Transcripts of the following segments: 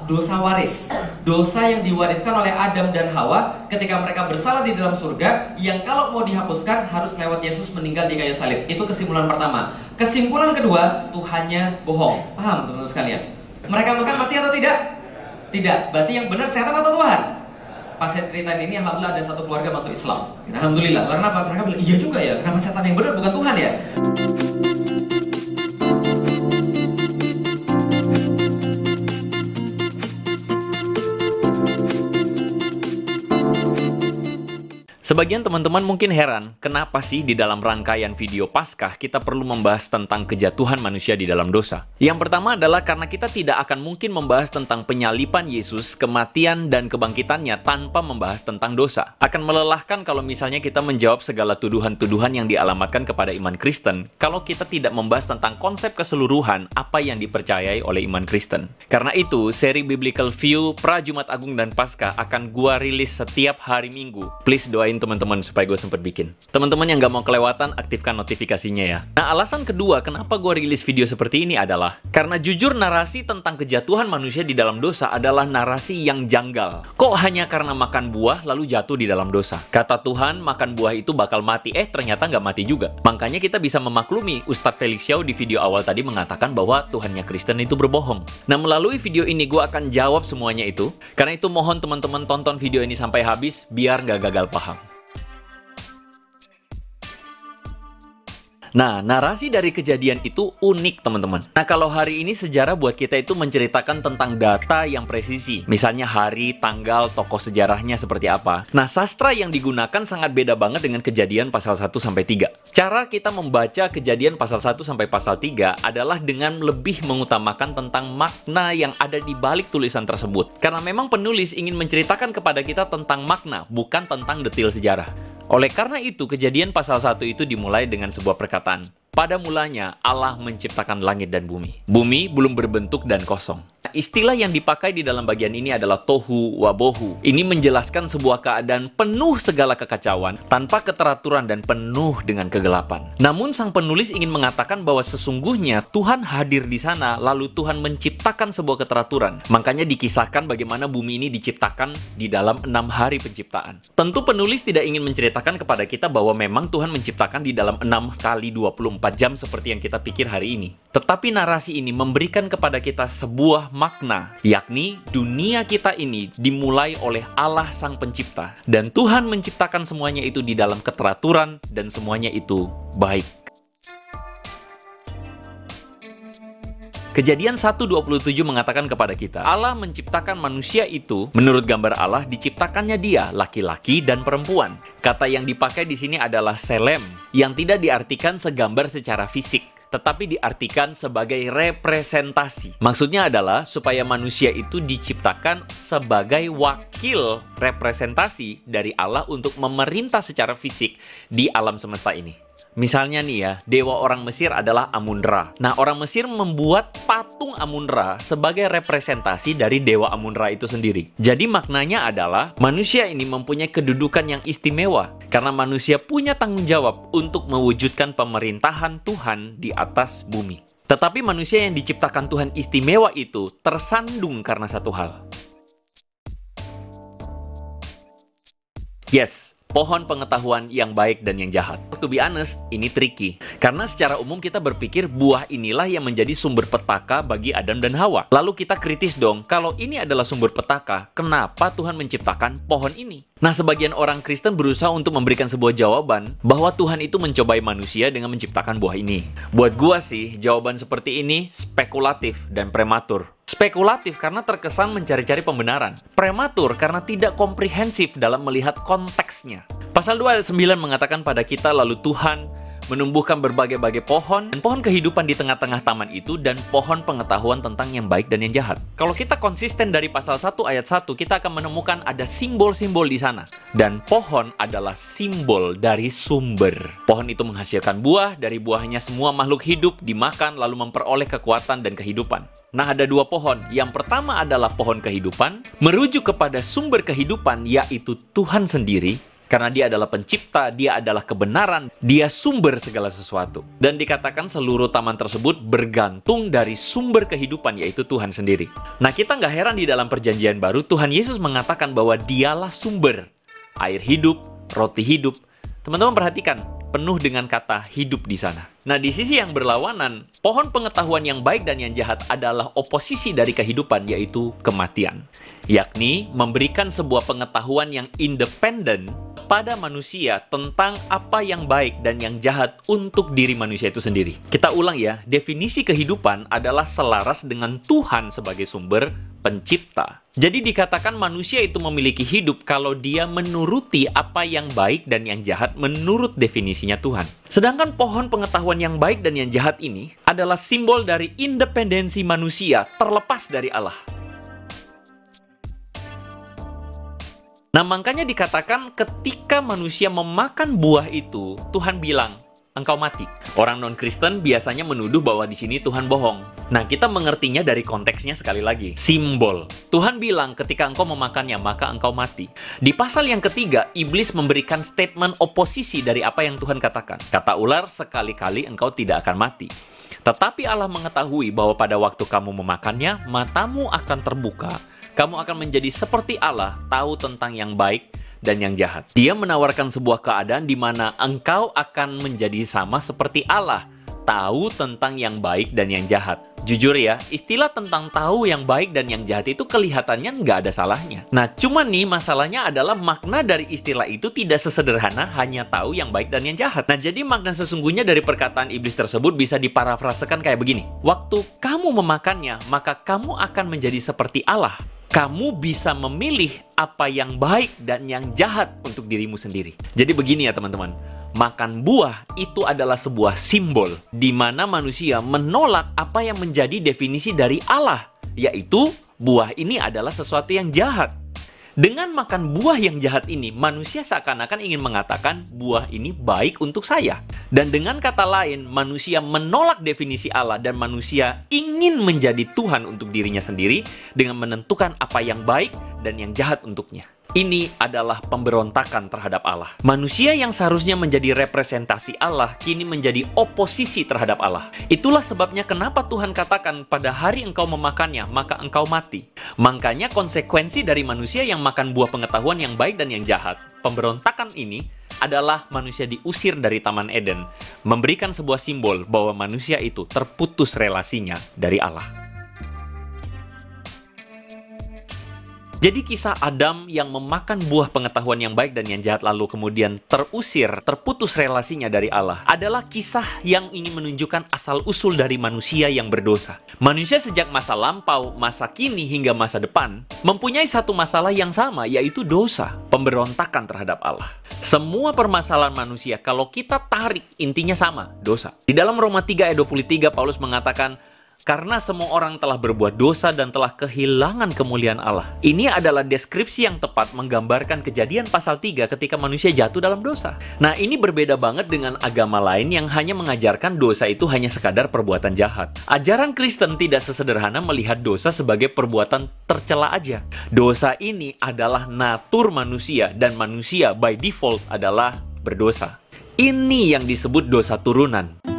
dosa waris. Dosa yang diwariskan oleh Adam dan Hawa ketika mereka bersalah di dalam surga, yang kalau mau dihapuskan harus lewat Yesus meninggal di kayu salib. Itu kesimpulan pertama. Kesimpulan kedua, Tuhannya bohong. Paham teman-teman sekalian? Mereka makan mati atau tidak? Tidak. Berarti yang benar setan atau Tuhan? Pas saya ceritain ini, alhamdulillah ada satu keluarga masuk Islam. Alhamdulillah. Karena apa? Mereka bilang, iya juga ya, kenapa setan yang benar bukan Tuhan ya? Sebagian teman-teman mungkin heran, kenapa sih di dalam rangkaian video Paskah kita perlu membahas tentang kejatuhan manusia di dalam dosa? Yang pertama adalah karena kita tidak akan mungkin membahas tentang penyaliban Yesus, kematian dan kebangkitannya tanpa membahas tentang dosa. Akan melelahkan kalau misalnya kita menjawab segala tuduhan-tuduhan yang dialamatkan kepada iman Kristen, kalau kita tidak membahas tentang konsep keseluruhan apa yang dipercayai oleh iman Kristen. Karena itu, seri Biblical View pra Jumat Agung dan Paskah akan gua rilis setiap hari Minggu. Please doain teman-teman supaya gue sempet bikin. Teman-teman yang gak mau kelewatan, aktifkan notifikasinya ya. Nah, alasan kedua kenapa gue rilis video seperti ini adalah karena jujur narasi tentang kejatuhan manusia di dalam dosa adalah narasi yang janggal. Kok hanya karena makan buah lalu jatuh di dalam dosa? Kata Tuhan, makan buah itu bakal mati. Ternyata nggak mati juga. Makanya kita bisa memaklumi Ustadz Felix Xiao di video awal tadi mengatakan bahwa Tuhannya Kristen itu berbohong. Nah, melalui video ini gue akan jawab semuanya itu. Karena itu mohon teman-teman tonton video ini sampai habis biar nggak gagal paham. Nah, narasi dari kejadian itu unik, teman-teman. Nah, kalau hari ini sejarah buat kita itu menceritakan tentang data yang presisi. Misalnya hari, tanggal, tokoh sejarahnya seperti apa. Nah, sastra yang digunakan sangat beda banget dengan kejadian pasal 1-3. Cara kita membaca kejadian pasal 1 sampai pasal 3 adalah dengan lebih mengutamakan tentang makna yang ada di balik tulisan tersebut. Karena memang penulis ingin menceritakan kepada kita tentang makna, bukan tentang detail sejarah. Oleh karena itu, kejadian pasal 1 itu dimulai dengan sebuah perkataan. Pada mulanya, Allah menciptakan langit dan bumi. Bumi belum berbentuk dan kosong. Istilah yang dipakai di dalam bagian ini adalah tohu wabohu. Ini menjelaskan sebuah keadaan penuh segala kekacauan, tanpa keteraturan dan penuh dengan kegelapan. Namun sang penulis ingin mengatakan bahwa sesungguhnya Tuhan hadir di sana, lalu Tuhan menciptakan sebuah keteraturan. Makanya dikisahkan bagaimana bumi ini diciptakan di dalam 6 hari penciptaan. Tentu penulis tidak ingin menceritakan kepada kita bahwa memang Tuhan menciptakan di dalam 6 kali 24 jam seperti yang kita pikir hari ini. Tetapi narasi ini memberikan kepada kita sebuah makna, yakni dunia kita ini dimulai oleh Allah Sang Pencipta. Dan Tuhan menciptakan semuanya itu di dalam keteraturan dan semuanya itu baik. Kejadian 1:27 mengatakan kepada kita, Allah menciptakan manusia itu, menurut gambar Allah, diciptakannya dia, laki-laki dan perempuan. Kata yang dipakai di sini adalah selem, yang tidak diartikan segambar secara fisik, tetapi diartikan sebagai representasi. Maksudnya adalah supaya manusia itu diciptakan sebagai wakil representasi dari Allah untuk memerintah secara fisik di alam semesta ini. Misalnya nih ya, dewa orang Mesir adalah Amun-Ra. Nah, orang Mesir membuat patung Amun-Ra sebagai representasi dari dewa Amun-Ra itu sendiri. Jadi maknanya adalah manusia ini mempunyai kedudukan yang istimewa karena manusia punya tanggung jawab untuk mewujudkan pemerintahan Tuhan di atas bumi. Tetapi manusia yang diciptakan Tuhan istimewa itu tersandung karena satu hal. Yes, pohon pengetahuan yang baik dan yang jahat. To be honest, ini tricky. Karena secara umum kita berpikir buah inilah yang menjadi sumber petaka bagi Adam dan Hawa. Lalu kita kritis dong, kalau ini adalah sumber petaka, kenapa Tuhan menciptakan pohon ini? Nah, sebagian orang Kristen berusaha untuk memberikan sebuah jawaban bahwa Tuhan itu mencobai manusia dengan menciptakan buah ini. Buat gua sih, jawaban seperti ini spekulatif dan prematur. Spekulatif karena terkesan mencari-cari pembenaran. Prematur karena tidak komprehensif dalam melihat konteksnya. Pasal 2 ayat 9 mengatakan pada kita, lalu Tuhan menumbuhkan berbagai-bagai pohon, dan pohon kehidupan di tengah-tengah taman itu, dan pohon pengetahuan tentang yang baik dan yang jahat. Kalau kita konsisten dari pasal 1 ayat 1, kita akan menemukan ada simbol-simbol di sana. Dan pohon adalah simbol dari sumber. Pohon itu menghasilkan buah, dari buahnya semua makhluk hidup dimakan lalu memperoleh kekuatan dan kehidupan. Nah, ada dua pohon. Yang pertama adalah pohon kehidupan, merujuk kepada sumber kehidupan, yaitu Tuhan sendiri. Karena dia adalah pencipta, dia adalah kebenaran, dia sumber segala sesuatu. Dan dikatakan seluruh taman tersebut bergantung dari sumber kehidupan, yaitu Tuhan sendiri. Nah, kita nggak heran di dalam perjanjian baru, Tuhan Yesus mengatakan bahwa dialah sumber, air hidup, roti hidup. Teman-teman perhatikan, penuh dengan kata hidup di sana. Nah, di sisi yang berlawanan, pohon pengetahuan yang baik dan yang jahat adalah oposisi dari kehidupan, yaitu kematian. Yakni memberikan sebuah pengetahuan yang independen pada manusia tentang apa yang baik dan yang jahat untuk diri manusia itu sendiri. Kita ulang ya, definisi kehidupan adalah selaras dengan Tuhan sebagai sumber pencipta. Jadi dikatakan manusia itu memiliki hidup kalau dia menuruti apa yang baik dan yang jahat menurut definisinya Tuhan. Sedangkan pohon pengetahuan yang baik dan yang jahat ini adalah simbol dari independensi manusia terlepas dari Allah. Nah, makanya dikatakan ketika manusia memakan buah itu, Tuhan bilang, engkau mati. Orang non-Kristen biasanya menuduh bahwa di sini Tuhan bohong. Nah, kita mengertinya dari konteksnya sekali lagi. Simbol. Tuhan bilang ketika engkau memakannya, maka engkau mati. Di pasal yang ketiga, iblis memberikan statement oposisi dari apa yang Tuhan katakan. Kata ular, sekali-kali engkau tidak akan mati. Tetapi Allah mengetahui bahwa pada waktu kamu memakannya, matamu akan terbuka. Kamu akan menjadi seperti Allah, tahu tentang yang baik dan yang jahat. Dia menawarkan sebuah keadaan di mana engkau akan menjadi sama seperti Allah, tahu tentang yang baik dan yang jahat. Jujur ya, istilah tentang tahu yang baik dan yang jahat itu kelihatannya nggak ada salahnya. Nah, cuman nih masalahnya adalah makna dari istilah itu tidak sesederhana hanya tahu yang baik dan yang jahat. Nah, jadi makna sesungguhnya dari perkataan iblis tersebut bisa diparafrasekan kayak begini. Waktu kamu memakannya, maka kamu akan menjadi seperti Allah. Kamu bisa memilih apa yang baik dan yang jahat untuk dirimu sendiri. Jadi begini ya teman-teman, makan buah itu adalah sebuah simbol di mana manusia menolak apa yang menjadi definisi dari Allah, yaitu buah ini adalah sesuatu yang jahat. Dengan makan buah yang jahat ini, manusia seakan-akan ingin mengatakan buah ini baik untuk saya. Dan dengan kata lain, manusia menolak definisi Allah dan manusia ingin menjadi Tuhan untuk dirinya sendiri dengan menentukan apa yang baik dan yang jahat untuknya. Ini adalah pemberontakan terhadap Allah. Manusia yang seharusnya menjadi representasi Allah kini menjadi oposisi terhadap Allah. Itulah sebabnya kenapa Tuhan katakan pada hari engkau memakannya, maka engkau mati. Makanya konsekuensi dari manusia yang makan buah pengetahuan yang baik dan yang jahat, pemberontakan ini adalah manusia diusir dari Taman Eden, memberikan sebuah simbol bahwa manusia itu terputus relasinya dari Allah. Jadi kisah Adam yang memakan buah pengetahuan yang baik dan yang jahat lalu kemudian terusir, terputus relasinya dari Allah adalah kisah yang ingin menunjukkan asal-usul dari manusia yang berdosa. Manusia sejak masa lampau, masa kini hingga masa depan mempunyai satu masalah yang sama, yaitu dosa, pemberontakan terhadap Allah. Semua permasalahan manusia kalau kita tarik intinya sama, dosa. Di dalam Roma 3 ayat 23 Paulus mengatakan, karena semua orang telah berbuat dosa dan telah kehilangan kemuliaan Allah. Ini adalah deskripsi yang tepat menggambarkan kejadian pasal 3 ketika manusia jatuh dalam dosa. Nah, ini berbeda banget dengan agama lain yang hanya mengajarkan dosa itu hanya sekadar perbuatan jahat. Ajaran Kristen tidak sesederhana melihat dosa sebagai perbuatan tercela aja. Dosa ini adalah natur manusia dan manusia by default adalah berdosa. Ini yang disebut dosa turunan.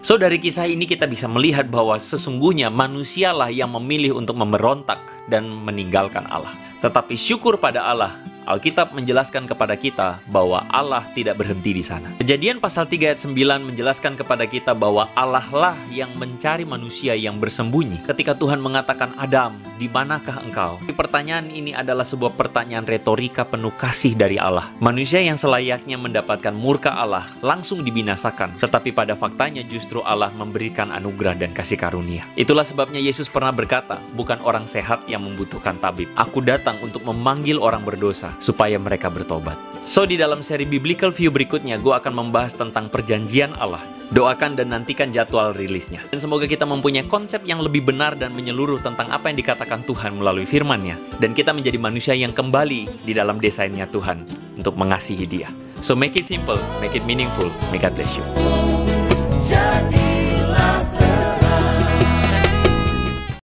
So, dari kisah ini kita bisa melihat bahwa sesungguhnya manusialah yang memilih untuk memberontak dan meninggalkan Allah. Tetapi syukur pada Allah, Alkitab menjelaskan kepada kita bahwa Allah tidak berhenti di sana. Kejadian pasal 3 ayat 9 menjelaskan kepada kita bahwa Allah lah yang mencari manusia yang bersembunyi. Ketika Tuhan mengatakan, Adam, di manakah engkau? Pertanyaan ini adalah sebuah pertanyaan retorika penuh kasih dari Allah. Manusia yang selayaknya mendapatkan murka Allah langsung dibinasakan. Tetapi pada faktanya justru Allah memberikan anugerah dan kasih karunia. Itulah sebabnya Yesus pernah berkata, bukan orang sehat yang membutuhkan tabib. Aku datang untuk memanggil orang berdosa supaya mereka bertobat. So, di dalam seri Biblical View berikutnya, gue akan membahas tentang perjanjian Allah. Doakan dan nantikan jadwal rilisnya. Dan semoga kita mempunyai konsep yang lebih benar dan menyeluruh tentang apa yang dikatakan Tuhan melalui firman-Nya. Dan kita menjadi manusia yang kembali di dalam desainnya Tuhan untuk mengasihi Dia. So, make it simple, make it meaningful. May God bless you.